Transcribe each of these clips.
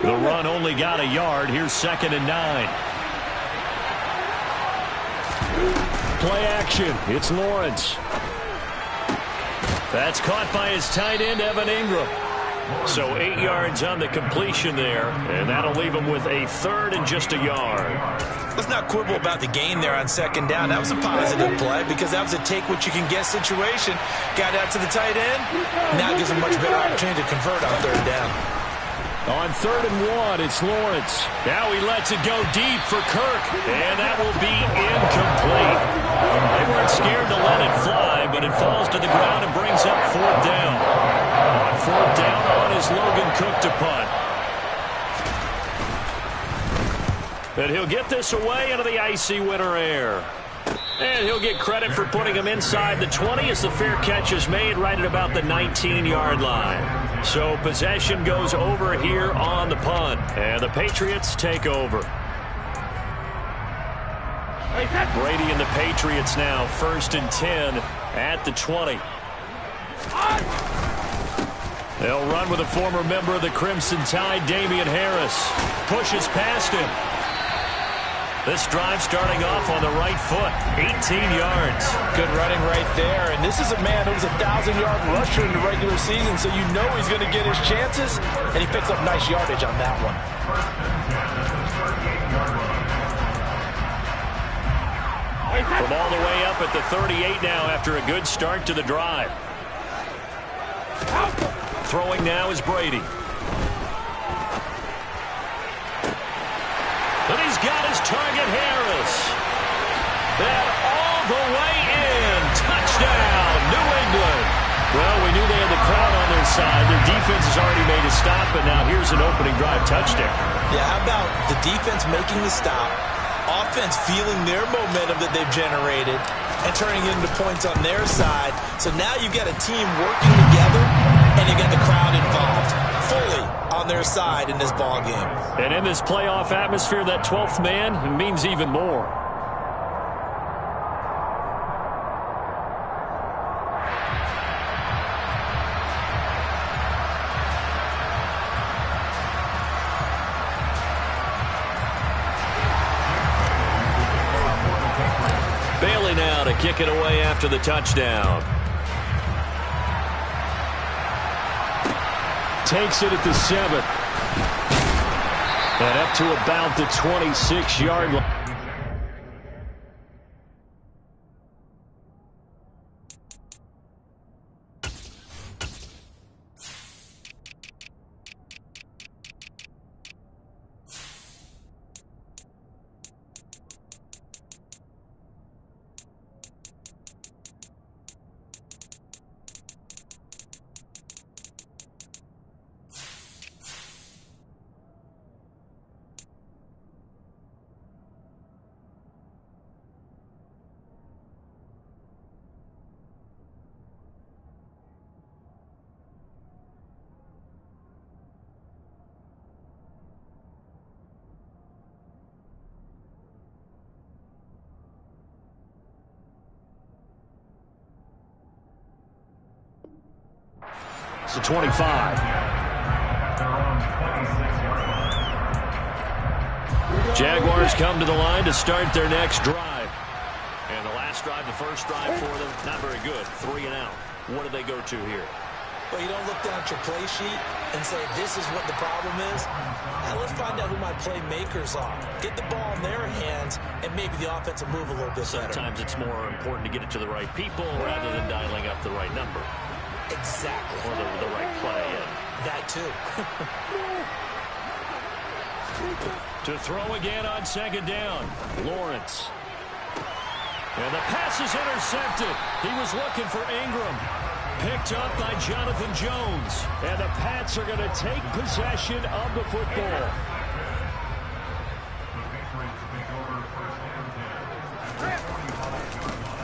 The run only got a yard. Here's 2nd and 9. Play action. It's Lawrence. That's caught by his tight end, Evan Ingram. So 8 yards on the completion there, and that'll leave him with a 3rd and just a yard. Let's not quibble about the gain there on 2nd down. That was a positive play because that was a take-what-you-can-get situation. Got out to the tight end. Now gives him a much better opportunity to convert on 3rd down. On 3rd and 1, it's Lawrence. Now he lets it go deep for Kirk, and that will be incomplete. They weren't scared to let it fly, but it falls to the ground and brings up 4th down. On 4th down on is Logan Cook to punt. And he'll get this away into the icy winter air. And he'll get credit for putting him inside the 20 as the fair catch is made right at about the 19-yard line. So possession goes over here on the punt. And the Patriots take over. Brady and the Patriots now 1st and 10 at the 20. They'll run with a former member of the Crimson Tide, Damian Harris. Pushes past him. This drive starting off on the right foot, 18 yards. Good running right there. And this is a man who was a 1,000-yard rusher in the regular season, so you know he's going to get his chances, and he picks up nice yardage on that one. From all the way up at the 38 now after a good start to the drive. Throwing now is Brady. And he's got his target, Harris. And all the way in. Touchdown, New England. Well, we knew they had the crowd on their side. Their defense has already made a stop, and now here's an opening drive touchdown. Yeah, how about the defense making the stop, offense feeling their momentum that they've generated, and turning it into points on their side. So now you've got a team working together, and you got the crowd involved fully on their side in this ball game. And in this playoff atmosphere, that 12th man means even more. Bailey now to kick it away after the touchdown. Takes it at the 7. And up to about the 26-yard line. It's a 25. Jaguars come to the line to start their next drive. And the last drive, the first drive for them, not very good. 3 and out. What do they go to here? Well, you don't look down at your play sheet and say, this is what the problem is. Now let's find out who my playmakers are. Get the ball in their hands, and maybe the offense will move a little bit better. Sometimes it's more important to get it to the right people rather than dialing up the right number. Exactly. Or the right play. Yeah. That too. To throw again on 2nd down. Lawrence. And the pass is intercepted. He was looking for Ingram. Picked up by Jonathan Jones. And the Pats are going to take possession of the football.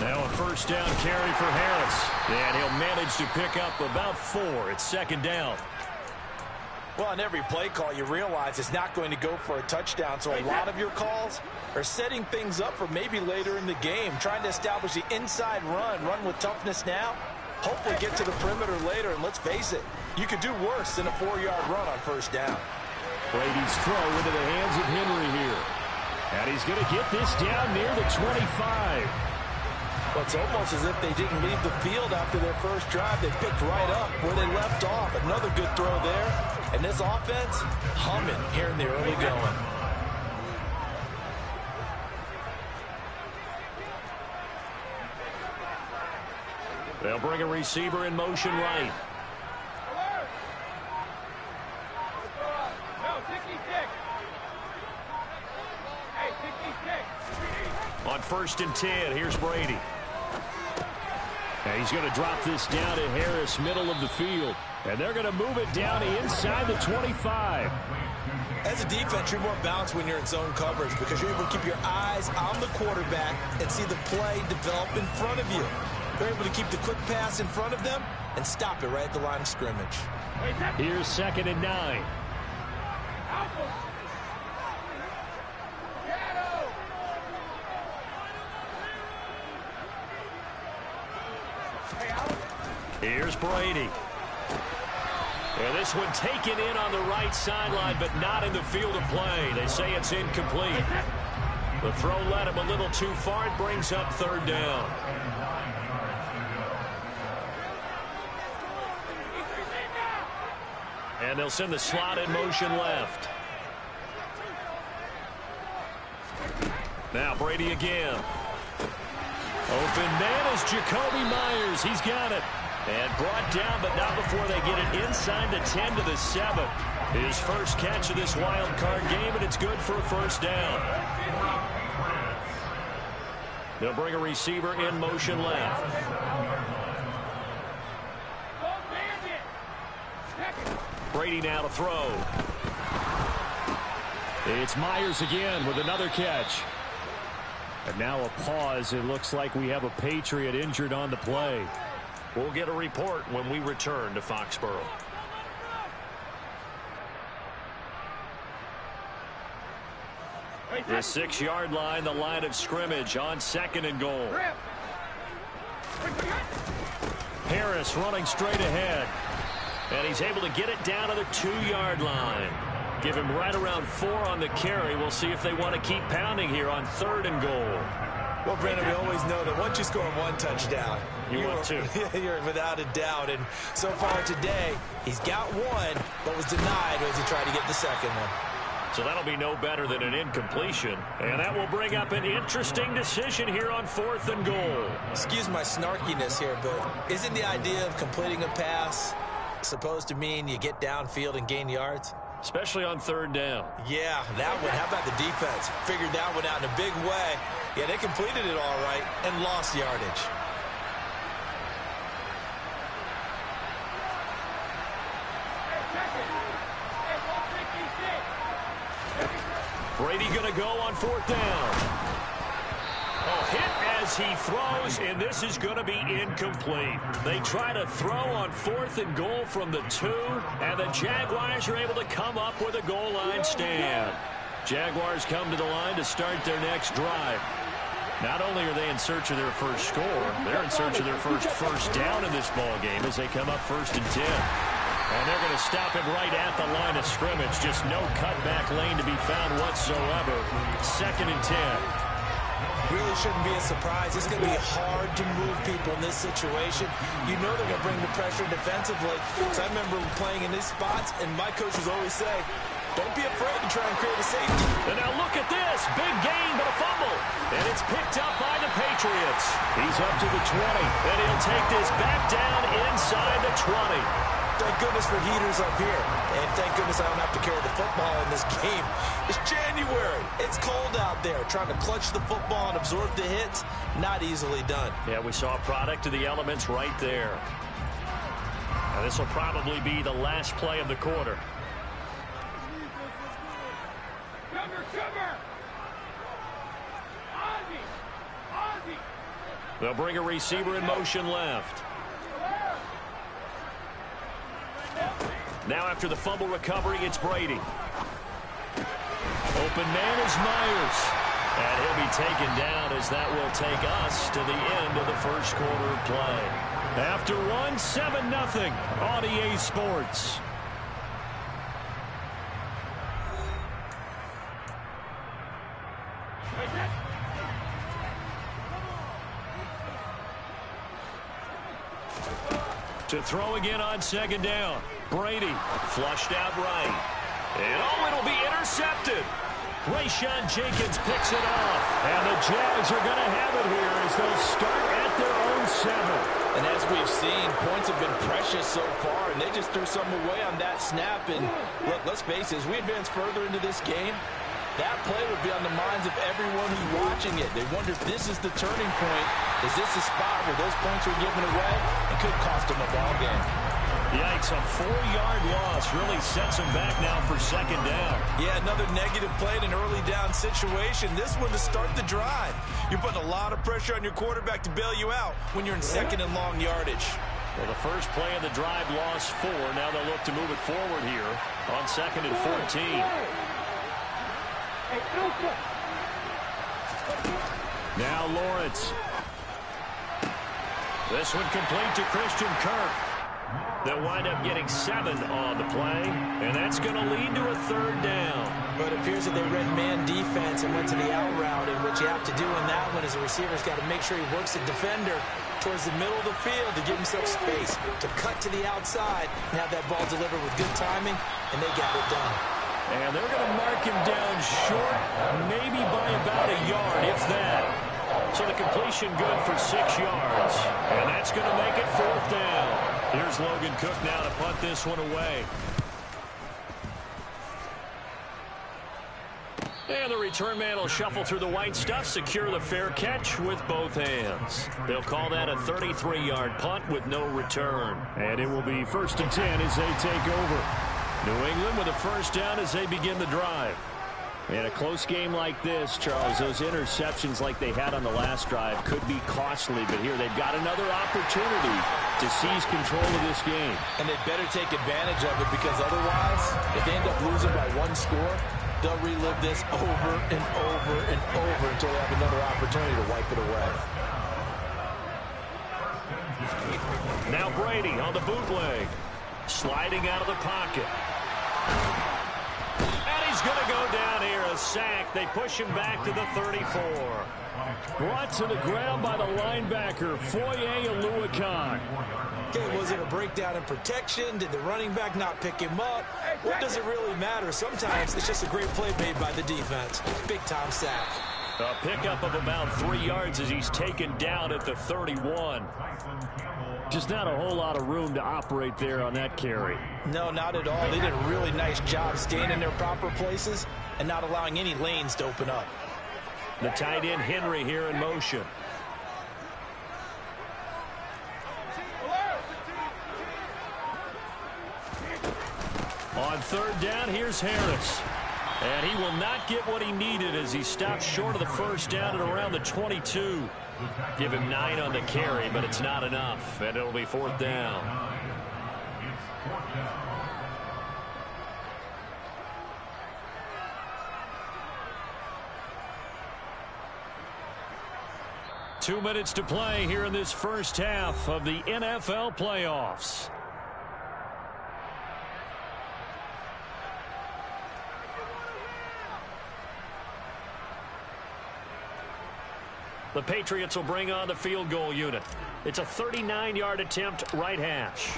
Now a first down carry for Harris. And he'll manage to pick up about 4. It's 2nd down. Well, on every play call, you realize it's not going to go for a touchdown. So a lot of your calls are setting things up for maybe later in the game, trying to establish the inside run with toughness now. Hopefully get to the perimeter later, and let's face it, you could do worse than a 4-yard run on first down. Brady's throw into the hands of Henry here. And he's going to get this down near the 25. Well, it's almost as if they didn't leave the field after their first drive. They picked right up where they left off. Another good throw there. And this offense, humming here in the early going. They'll bring a receiver in motion right. On 1st and 10, here's Brady. And he's going to drop this down to Harris, middle of the field. And they're going to move it down inside the 25. As a defense, you're more balanced when you're in zone coverage because you're able to keep your eyes on the quarterback and see the play develop in front of you. They're able to keep the quick pass in front of them and stop it right at the line of scrimmage. Here's 2nd and 9. Here's Brady. And this one taken in on the right sideline, but not in the field of play. They say it's incomplete. The throw led him a little too far. It brings up 3rd down. And they'll send the slot in motion left. Now Brady again. Open man is Jacoby Myers. He's got it. And brought down, but not before they get it inside the 10 to the 7. His first catch of this wild card game, and it's good for a 1st down. They'll bring a receiver in motion left. Brady now to throw. It's Myers again with another catch. And now a pause. It looks like we have a Patriot injured on the play. We'll get a report when we return to Foxborough. The 6-yard line, the line of scrimmage on 2nd and goal. Harris running straight ahead. And he's able to get it down to the 2-yard line. Give him right around 4 on the carry. We'll see if they want to keep pounding here on 3rd and goal. Well, Brandon, we always know that once you score 1 touchdown, you want 2. You're without a doubt. And so far today, he's got 1, but was denied as he tried to get the 2nd one. So that'll be no better than an incompletion. And that will bring up an interesting decision here on 4th and goal. Excuse my snarkiness here, but isn't the idea of completing a pass supposed to mean you get downfield and gain yards? Especially on 3rd down. Yeah, that one. How about the defense? Figured that one out in a big way. Yeah, they completed it all right and lost yardage. Brady going to go on 4th down. Oh, hit as he throws, and this is going to be incomplete. They try to throw on 4th and goal from the 2, and the Jaguars are able to come up with a goal line stand. Jaguars come to the line to start their next drive. Not only are they in search of their first score, they're in search of their first down in this ball game as they come up 1st and 10. And they're going to stop it right at the line of scrimmage. Just no cutback lane to be found whatsoever. 2nd and 10. Really shouldn't be a surprise. It's going to be hard to move people in this situation. You know they're going to bring the pressure defensively. So I remember playing in these spots, and my coaches always say, don't be afraid to try and create a safety. And now look at this. Big gain, but a fumble. And it's picked up by the Patriots. He's up to the 20. And he'll take this back down inside the 20. Thank goodness for heaters up here. And thank goodness I don't have to carry the football in this game. It's January. It's cold out there. Trying to clutch the football and absorb the hits, not easily done. Yeah, we saw a product of the elements right there. Now this will probably be the last play of the quarter. They'll bring a receiver in motion left. Now after the fumble recovery, it's Brady. Open man is Myers. And he'll be taken down as that will take us to the end of the first quarter of play. After one, 7-0 on EA Sports. To throw again on second down. Brady flushed out right. And it'll be intercepted. Rayshawn Jenkins picks it off. And the Jags are going to have it here as they'll start at their own 7. And as we've seen, points have been precious so far, and they just threw some away on that snap. And look, let's face it, as we advance further into this game, that play would be on the minds of everyone who's watching it. They wonder if this is the turning point. Is this a spot where those points were given away? It could cost them a ball game. Yikes, a 4-yard loss really sets them back now for second down. Yeah, another negative play in an early down situation. This one to start the drive. You're putting a lot of pressure on your quarterback to bail you out when you're in second and long yardage. Well, the first play of the drive lost 4. Now they'll look to move it forward here on second and 14. Now Lawrence. This one complete to Christian Kirk. They'll wind up getting 7 on the play, and that's going to lead to a 3rd down. But it appears that they read man defense and went to the out route, and what you have to do in that one is the receiver's got to make sure he works the defender towards the middle of the field to give himself space to cut to the outside and have that ball delivered with good timing, and they got it done. And they're going to mark him down short, maybe by about a yard, if that. So the completion good for 6 yards. And that's going to make it 4th down. Here's Logan Cook now to punt this one away. And the return man will shuffle through the white stuff, secure the fair catch with both hands. They'll call that a 33-yard punt with no return. And it will be 1st and 10 as they take over. New England with a 1st down as they begin the drive. In a close game like this, Charles, those interceptions like they had on the last drive could be costly, but here they've got another opportunity to seize control of this game. And they better take advantage of it, because otherwise, if they end up losing by 1 score, they'll relive this over and over and over until they have another opportunity to wipe it away. Now Brady on the bootleg, sliding out of the pocket. He's going to go down here, a sack. They push him back to the 34. Brought to the ground by the linebacker, Foye Oluokun. Okay, was it a breakdown in protection? Did the running back not pick him up? What does it really matter? Sometimes it's just a great play made by the defense. Big-time sack. A pickup of about 3 yards as he's taken down at the 31. Just not a whole lot of room to operate there on that carry. No, not at all. They did a really nice job staying in their proper places and not allowing any lanes to open up. The tight end Henry here in motion. On 3rd down, here's Harris. And he will not get what he needed as he stopped short of the 1st down at around the 22. Give him 9 on the carry, but it's not enough, and it'll be 4th down. Two minutes to play here in this first half of the NFL playoffs. The Patriots will bring on the field goal unit. It's a 39-yard attempt, right hash.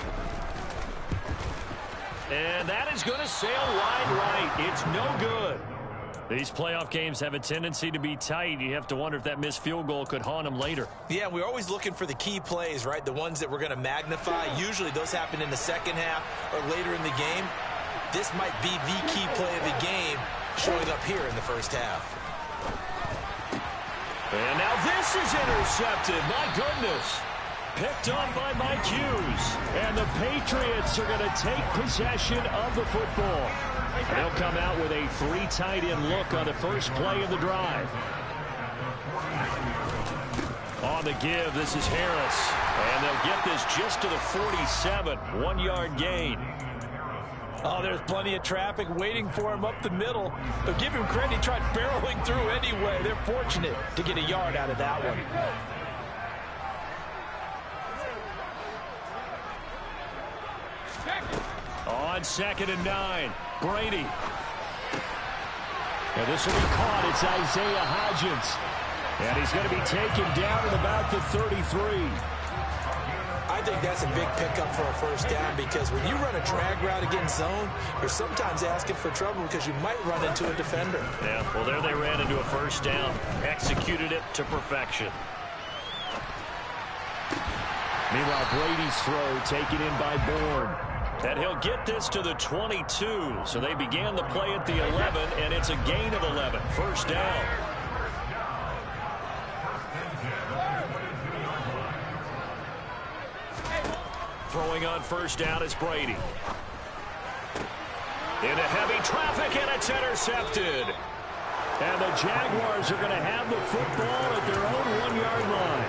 And that is going to sail wide right. It's no good. These playoff games have a tendency to be tight. You have to wonder if that missed field goal could haunt them later. Yeah, we're always looking for the key plays, right? The ones that we're going to magnify. Usually those happen in the second half or later in the game. This might be the key play of the game showing up here in the first half. And now this is intercepted. My goodness. Picked on by Mike Hughes. And the Patriots are going to take possession of the football. And they'll come out with a 3 tight end look on the first play of the drive. On the give, this is Harris. And they'll get this just to the 47. 1-yard gain. Oh, there's plenty of traffic waiting for him up the middle. But give him credit, he tried barreling through anyway. They're fortunate to get a yard out of that one. On 2nd and 9, Brady. And this will be caught. It's Isaiah Hodgins. And he's going to be taken down at about the 33. I think that's a big pickup for a first down because when you run a drag route against zone, you're sometimes asking for trouble because you might run into a defender. Yeah, well, there they ran into a first down, executed it to perfection. Meanwhile, Brady's throw taken in by Bourne. And he'll get this to the 22. So they began the play at the 11, and it's a gain of 11. First down. Throwing on first down is Brady. Into heavy traffic, and it's intercepted. And the Jaguars are going to have the football at their own 1-yard line.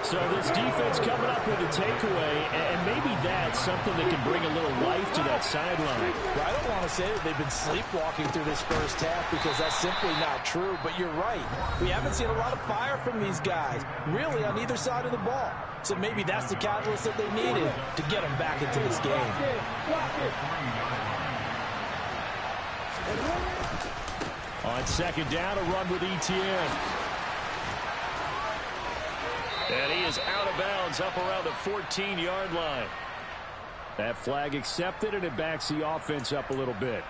So this defense coming up with a takeaway, and maybe that's something that can bring a little life to that sideline. Well, I don't want to say that they've been sleepwalking through this first half because that's simply not true, but you're right. We haven't seen a lot of fire from these guys, really, on either side of the ball. So maybe that's the catalyst that they needed to get them back into this game. On second down, a run with Etienne. And he is out of bounds up around the 14-yard line. That flag accepted, and it backs the offense up a little bit.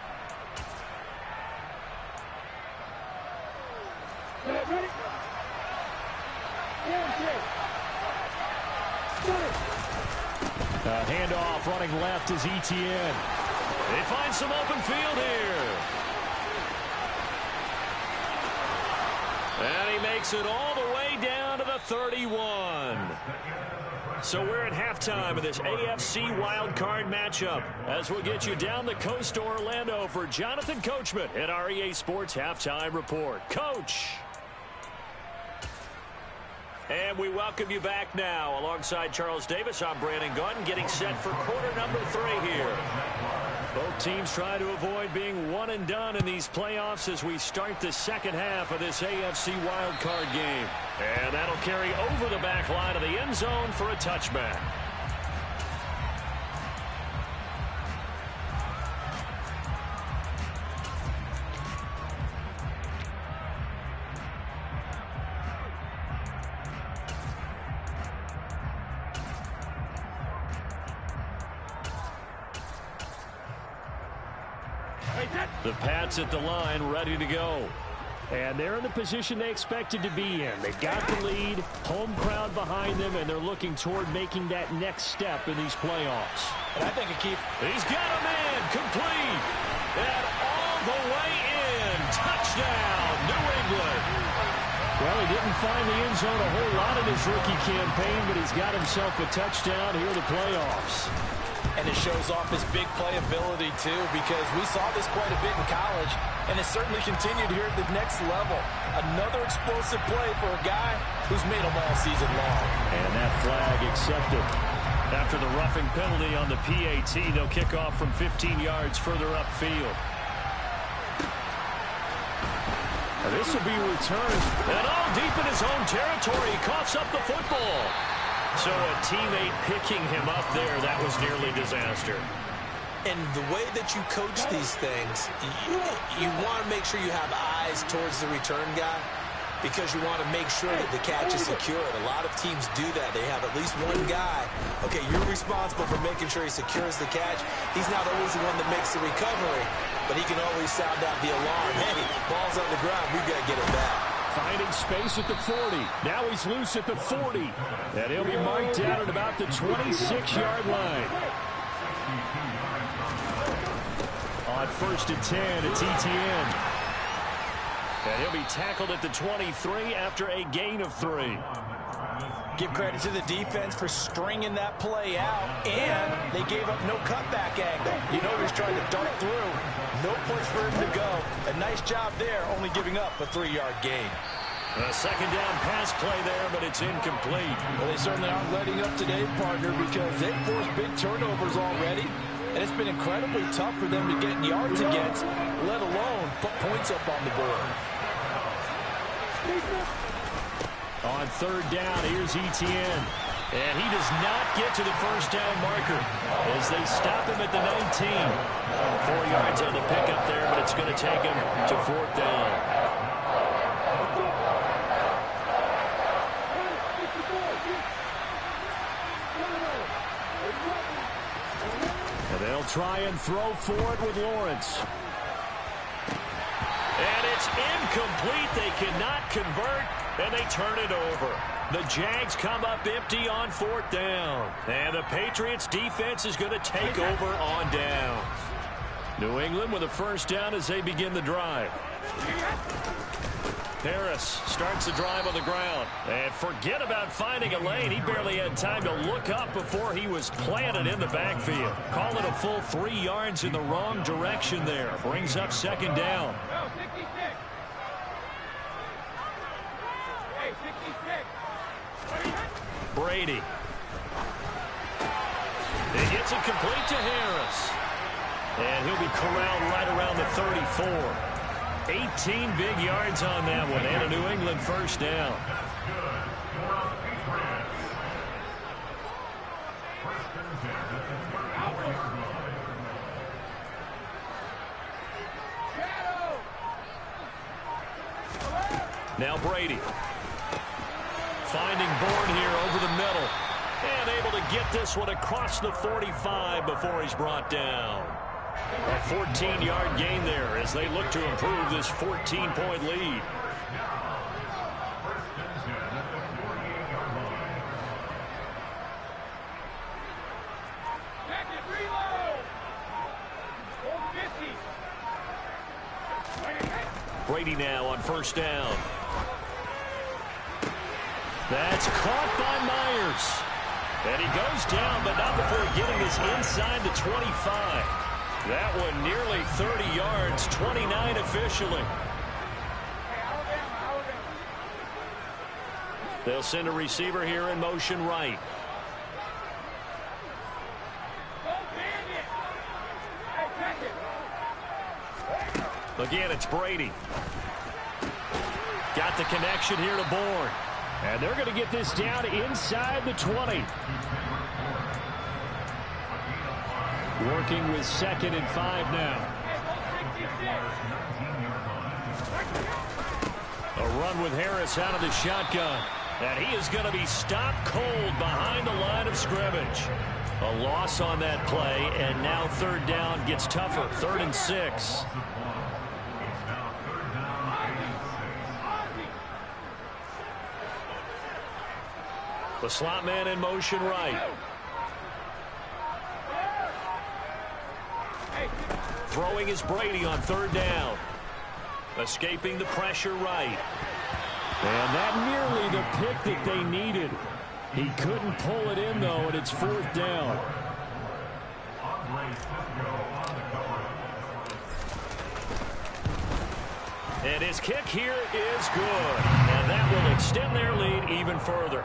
Handoff running left is Etienne. They find some open field here. And he makes it all the way down to the 31. So we're at halftime of this AFC wildcard matchup as we'll get you down the coast to Orlando for Jonathan Coachman at our EA Sports Halftime Report. Coach! And we welcome you back now. Alongside Charles Davis, I'm Brandon Gunn, getting set for quarter number 3 here. Both teams try to avoid being one and done in these playoffs as we start the second half of this AFC wildcard game. And that'll carry over the back line of the end zone for a touchback. The Pats at the line, ready to go. And they're in the position they expected to be in. They got the lead, home crowd behind them, and they're looking toward making that next step in these playoffs. And I think he's got a man, complete, and all the way in. Touchdown, New England. Well, he didn't find the end zone a whole lot in his rookie campaign, but he's got himself a touchdown here in the playoffs. And it shows off his big playability, too, because we saw this quite a bit in college, and it certainly continued here at the next level. Another explosive play for a guy who's made them all season long. And that flag accepted. After the roughing penalty on the PAT, they'll kick off from 15 yards further upfield. This will be returned. And all deep in his own territory, he coughs up the football. So a teammate picking him up there, that was nearly disaster. And the way that you coach these things, you want to make sure you have eyes towards the return guy because you want to make sure that the catch is secured. A lot of teams do that. They have at least one guy. Okay, you're responsible for making sure he secures the catch. He's not always the one that makes the recovery, but he can always sound out the alarm. Hey, ball's on the ground. We've got to get it back. Finding space at the 40. Now he's loose at the 40. And he'll be marked down at about the 26-yard line. On 1st and 10, it's Etienne. And he'll be tackled at the 23 after a gain of 3. Give credit to the defense for stringing that play out, and they gave up no cutback angle. You know he's trying to dart through. No place for him to go. A nice job there, only giving up a 3-yard gain. A second down pass play there, but it's incomplete. Well, they certainly aren't letting up today, partner, because they've forced big turnovers already, and it's been incredibly tough for them to get yards against, let alone put points up on the board. On 3rd down, here's Etienne. And he does not get to the first down marker as they stop him at the 19. 4 yards on the pickup there, but it's going to take him to 4th down. They'll try and throw for it with Lawrence. And it's incomplete. They cannot convert, and they turn it over. The Jags come up empty on 4th down. And the Patriots defense is going to take over on downs. New England with a first down as they begin the drive. Harris starts the drive on the ground. And forget about finding a lane. He barely had time to look up before he was planted in the backfield. Call it a full 3 yards in the wrong direction there. Brings up 2nd down. Brady. He gets it complete to Harris. And he'll be corralled right around the 34. 18 big yards on that one, and a New England first down. Now Brady. Finding Bourne here over the middle. And able to get this one across the 45 before he's brought down. A 14-yard gain there as they look to improve this 14-point lead. Brady now on first down. That's caught by Myers. And he goes down, but not before getting this inside the 25. That one nearly 30 yards, 29 officially. They'll send a receiver here in motion right. Again, it's Brady. Got the connection here to Bourne. And they're going to get this down inside the 20. Working with 2nd and 5 now. A run with Harris out of the shotgun. And he is going to be stopped cold behind the line of scrimmage. A loss on that play, and now 3rd down gets tougher. 3rd and 6. The slot man in motion right. Throwing is Brady on 3rd down. Escaping the pressure right. And that nearly the pick that they needed. He couldn't pull it in, though, and it's 4th down. And his kick here is good. And that will extend their lead even further.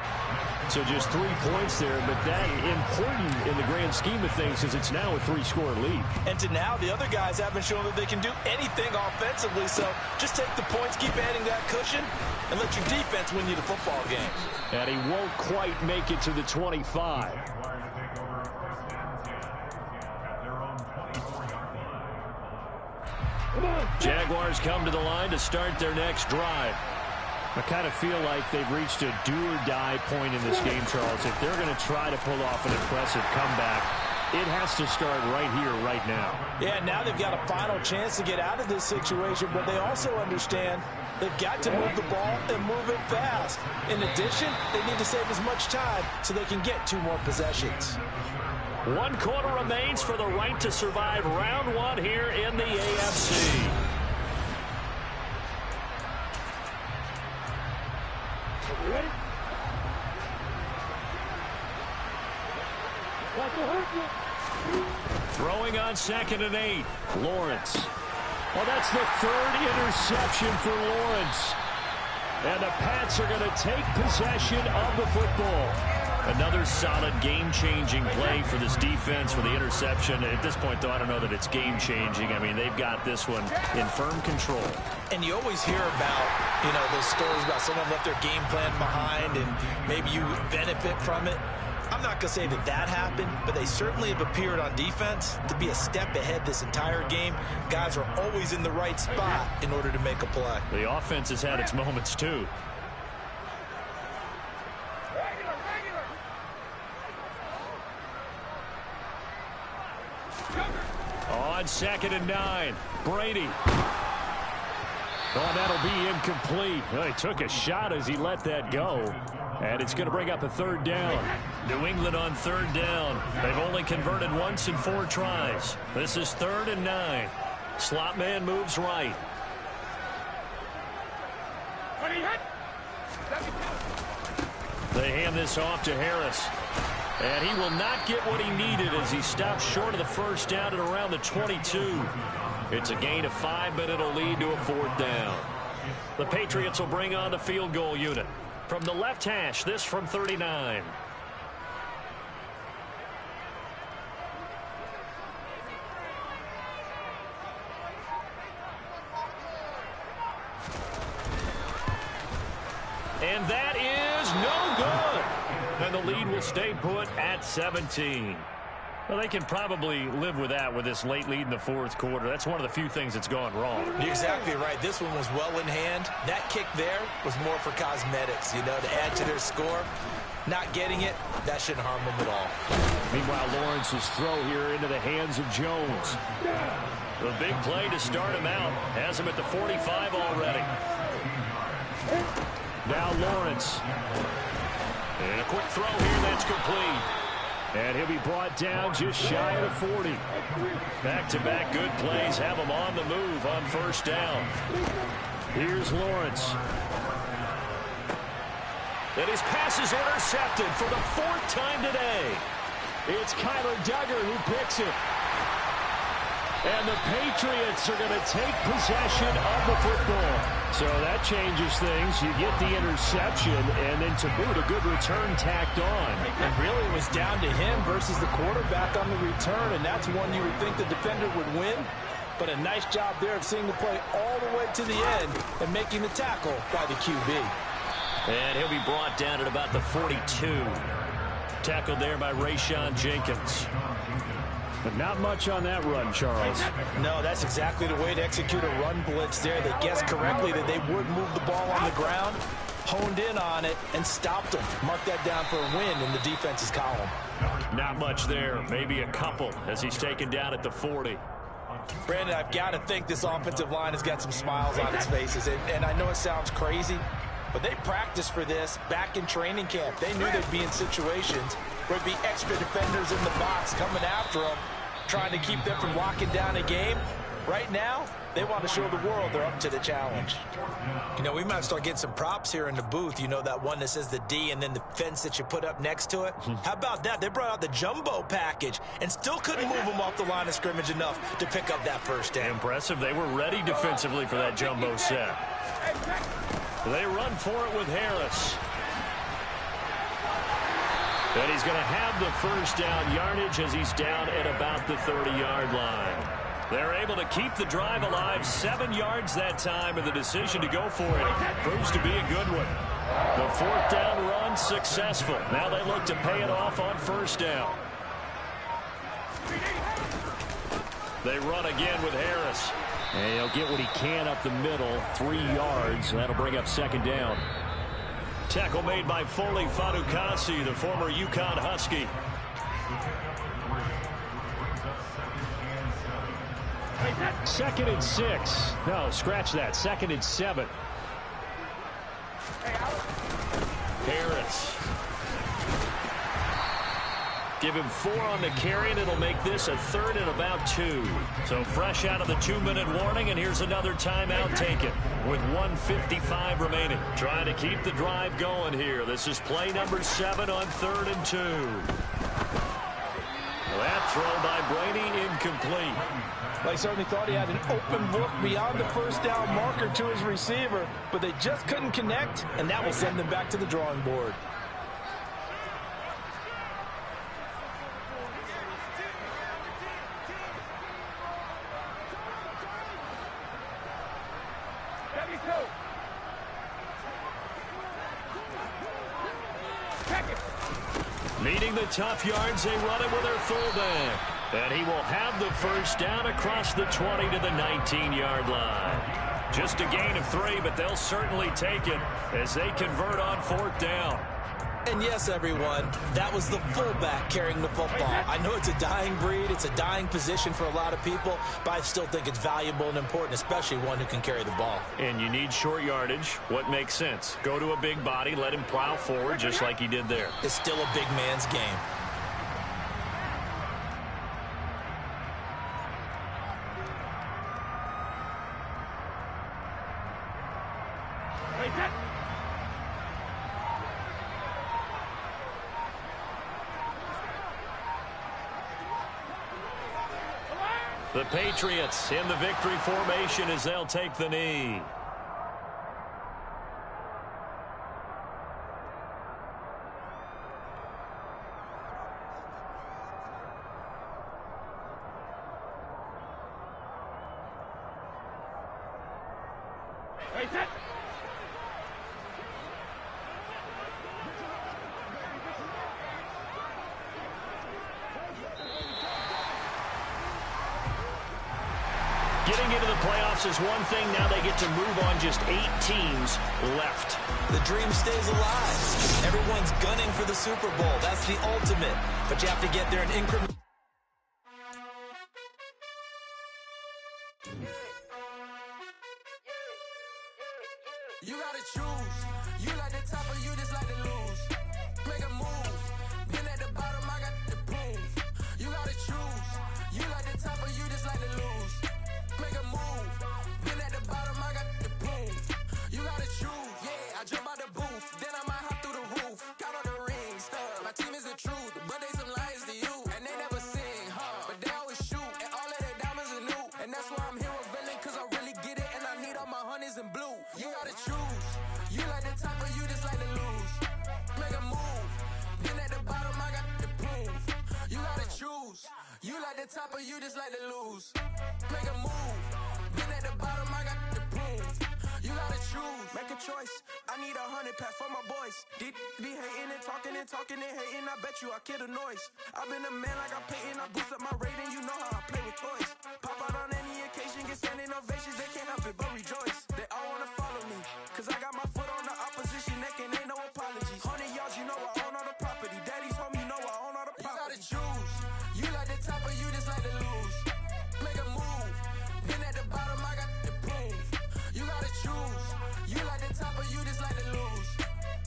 So just 3 points there, but that important in the grand scheme of things because it's now a 3-score lead. And to now, the other guys haven't shown that they can do anything offensively, so just take the points, keep adding that cushion, and let your defense win you the football game. And he won't quite make it to the 25. Jaguars come to the line to start their next drive. I kind of feel like they've reached a do-or-die point in this game, Charles. If they're going to try to pull off an impressive comeback, it has to start right here, right now. Yeah, now they've got a final chance to get out of this situation, but they also understand they've got to move the ball and move it fast. In addition, they need to save as much time so they can get 2 more possessions. 1 quarter remains for the right to survive round 1 here in the AFC. Ready? Throwing on 2nd and 8. Lawrence. Well, that's the 3rd interception for Lawrence. And the Pats are going to take possession of the football. Another solid game-changing play for this defense for the interception. At this point, though, I don't know that it's game-changing. I mean, they've got this one in firm control. And you always hear about, those stories about someone left their game plan behind and maybe you benefit from it. I'm not going to say that that happened, but they certainly have appeared on defense to be a step ahead this entire game. Guys are always in the right spot in order to make a play. The offense has had its moments, too. on 2nd and 9. Brady. Oh, that'll be incomplete. Well, he took a shot as he let that go. And it's going to bring up a 3rd down. New England on 3rd down. They've only converted once in 4 tries. This is 3rd and 9. Slot man moves right. They hand this off to Harris. And he will not get what he needed as he stops short of the 1st down at around the 22. It's a gain of 5, but it'll lead to a 4th down. The Patriots will bring on the field goal unit. From the left hash, this from 39. And that is no good. And the lead will stay put at 17. Well, they can probably live with that with this late lead in the 4th quarter. That's one of the few things that's gone wrong. You're exactly right. This one was well in hand. That kick there was more for cosmetics, to add to their score. Not getting it, that shouldn't harm them at all. Meanwhile, Lawrence's throw here into the hands of Jones. The big play to start him out. Has him at the 45 already. Now Lawrence. And a quick throw here that's complete. And he'll be brought down just shy of the 40. Back-to-back good plays have him on the move on 1st down. Here's Lawrence. And his pass is intercepted for the 4th time today. It's Kyler Duggar who picks it. And the Patriots are going to take possession of the football. So that changes things. You get the interception, and then to boot, a good return tacked on. And really it was down to him versus the quarterback on the return, and that's one you would think the defender would win. But a nice job there of seeing the play all the way to the end and making the tackle by the QB. And he'll be brought down at about the 42. Tackled there by Rayshon Jenkins. But not much on that run, Charles. No, that's exactly the way to execute a run blitz there. They guessed correctly that they would move the ball on the ground, honed in on it, and stopped them. Mark that down for a win in the defense's column. Not much there. Maybe a couple as he's taken down at the 40. Brandon, I've got to think this offensive line has got some smiles on its faces. And I know it sounds crazy, but they practiced for this back in training camp. They knew they'd be in situations where there'd be extra defenders in the box coming after them, trying to keep them from locking down a game. Right now, they want to show the world they're up to the challenge. We might start getting some props here in the booth. That one that says the D and then the fence that you put up next to it. How about that? They brought out the jumbo package and still couldn't move them off the line of scrimmage enough to pick up that 1st down. Impressive. They were ready defensively for that jumbo set. They run for it with Harris. And he's going to have the 1st down yardage as he's down at about the 30-yard line. They're able to keep the drive alive, 7 yards that time, and the decision to go for it proves to be a good one. The 4th down run successful. Now they look to pay it off on 1st down. They run again with Harris. And he'll get what he can up the middle, 3 yards. That'll bring up 2nd down. Tackle made by Foley Fadukasi, the former UConn Husky. Second and 6. No, scratch that. 2nd and 7. Harris. Give him 4 on the carry, and it'll make this a 3rd and about 2. So fresh out of the 2-minute warning, and here's another timeout taken with 1:55 remaining. Trying to keep the drive going here. This is play number 7 on 3rd and 2. That throw by Brady incomplete. They certainly thought he had an open look beyond the 1st down marker to his receiver, but they just couldn't connect, and that will send them back to the drawing board. Needing the tough yards, they run it with their fullback. And he will have the 1st down across the 20 to the 19-yard line. Just a gain of 3, but they'll certainly take it as they convert on 4th down. And yes, everyone, that was the fullback carrying the football. I know it's a dying breed, it's a dying position for a lot of people, but I still think it's valuable and important, especially one who can carry the ball. And you need short yardage. What makes sense? Go to a big body, let him plow forward just like he did there. It's still a big man's game. The Patriots in the victory formation as they'll take the knee. Getting into the playoffs is one thing. Now they get to move on. Just 8 teams left. The dream stays alive. Everyone's gunning for the Super Bowl. That's the ultimate. But you have to get there in increments. You gotta choose. You like the top or you just like to lose. Make a move. Been at the bottom, I got the prove. You gotta choose. You like the top or you just like to lose. Make a move. Been at the bottom, I got the prove. You gotta choose. Yeah, I jump out the booth. Then I might hop through the roof. Got on the ring stuff. My team is the truth, but they some liars to you. And they never sing, but they always shoot. And all of their diamonds are new. And that's why I'm here with villain, cause I really get it. And I need all my honeys in blue. You gotta choose. You like the top or you just like to lose. Make a move. Been at the bottom, I got the proof. You gotta choose. You like the top or you just like to lose. Make a move. Been at the bottom, I got the proof. You gotta choose. Make a choice. I need 100 pack for my boys. Be hating and talking and hating. I bet you I kill the noise. I've been a man like I'm Peyton. I boost up my rating. You know how I play with toys. Pop out on any occasion, get standing ovations. They can't help it but rejoice. They all wanna follow me, cause I got my foot on the opposition neck and ain't no apologies. 100 yards, you know I own all the property. Daddy's home, you know I own all the property. You gotta choose. You like the top or you just like to lose. Make a move. Been at the bottom, I got the proof. You gotta choose. You like the top or you just like to lose.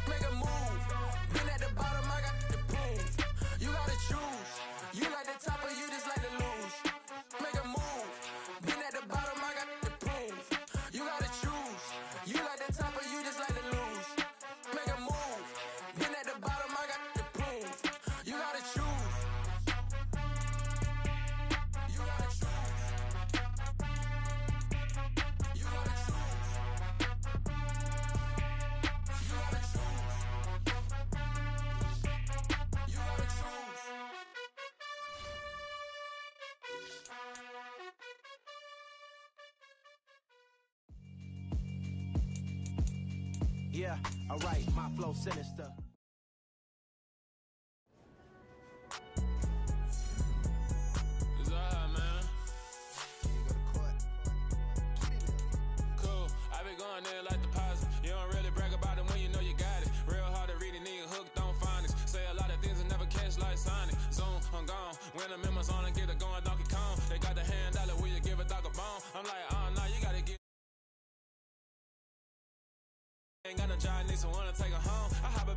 Make a move. Been at the bottom, I got the proof. You gotta choose. You like the top or you just like to lose. Make a move. Been at the bottom, I got the proof. You gotta choose. You like the top or you just like to lose. Make a move. Been at the bottom, I got the proof. You gotta choose. You gotta choose. You gotta choose. You gotta choose. You gotta choose. Yeah, alright, my flow sinister. It's alright, man. Cool. I been going there like deposit. You don't really brag about it when you know you got it. Real hard to read a nigga hooked on phonics. Say a lot of things and never catch like Sonic. Zoom, I'm gone. When I'm in my zone and get it going Donkey Kong. They got the hand dollar, will you give a dog a bone? I'm like, nah, you gotta get. Ain't got no job, need someone to take her home. I hop